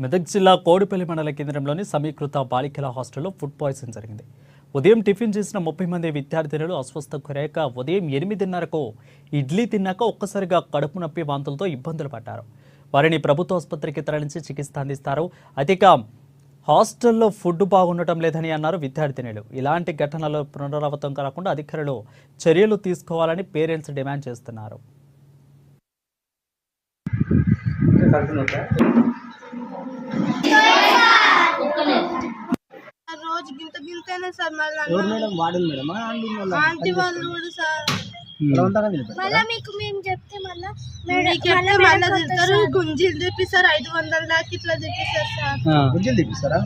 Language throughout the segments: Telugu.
మెదక్ జిల్లా కోడిపల్లి మండల కేంద్రంలోని సమీకృత బాలికల హాస్టల్లో ఫుడ్ పాయిజన్ జరిగింది. ఉదయం టిఫిన్ చేసిన 30 మంది విద్యార్థినులు అస్వస్థకు గురయ్యాక ఉదయం 8:30కు ఇడ్లీ తిన్నాక ఒక్కసారిగా కడుపు నొప్పి వాంతులతో ఇబ్బందులు పడ్డారు. వారిని ప్రభుత్వ ఆసుపత్రికి తరలించి చికిత్స అందిస్తారు. అధిక హాస్టల్లో ఫుడ్ బాగుండటం లేదని అన్నారు విద్యార్థినులు. ఇలాంటి ఘటనలు పునరావృతం కాకుండా అధికారులు చర్యలు తీసుకోవాలని పేరెంట్స్ డిమాండ్ చేస్తున్నారు. రోజు గింత గింతనే సార్ ఆంటీ వాళ్ళు కూడా సార్ మళ్ళీ మీకు మేము చెప్తే మళ్ళీ తిడతారు. గుంజీలు తెప్పిస్తారు 500 దాకా ఇట్లా తెప్పిస్తారు సార్. గుంజీలు తెప్పిస్తారా?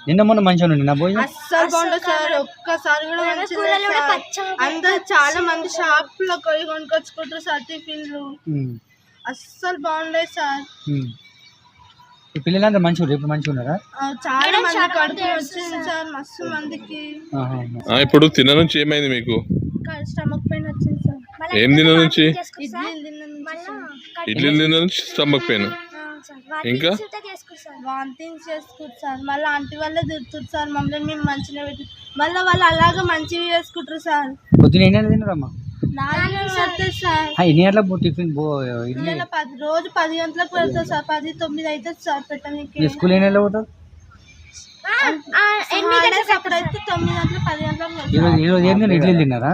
నిన్న మొన్న మంచిగా నిన్న పోయి అస్సలు బాగుండదు సార్. ఒక్కసారి కూడా మంచిగా అందరు చాలా మంది షాప్ లో పోయి కొనుక్కొచ్చుకుంటారు సార్ టిఫిన్లు. అస్సలు బాగుండదు సార్. పిల్లలందరూ మంచిగా ఇప్పుడు మంచిగా ఉన్నారా? చాలా మంది కడుపు వచ్చింది సార్. మస్తు మందికి ఇప్పుడు తిన్న నుంచి ఏమైంది మీకు? స్టమక్ పెయిన్ వచ్చింది సార్. ఏం తిన్న నుంచి? ఇడ్లీ తిన్న నుంచి స్టమక్ పెయిన్, ఇంకా వాంతింగ్స్ చేసుకుంటారు సార్. మళ్ళీ ఆంటీ వాళ్ళే తిడుతుంది సార్ మమ్మల్ని. మేము మంచిగా పెట్టి మళ్ళీ వాళ్ళు అలాగే మంచిగా చేసుకుంటారు సార్. పొద్దున ఎన్ని గంటలు తిన్నారమ్మా? 4 గంటలకు సార్. ఎన్ని గంటలకు టిఫిన్? రోజు 10 గంటలకు పెడతారు సార్. 10, 9 అవుతుంది సార్ పెట్టడానికి. స్కూల్ ఎన్ని గంటలకు పోతారు? అప్పుడైతే 9 గంటలకు 10 గంటలకు. ఈరోజు ఏం ఇడ్లీ తిన్నారా?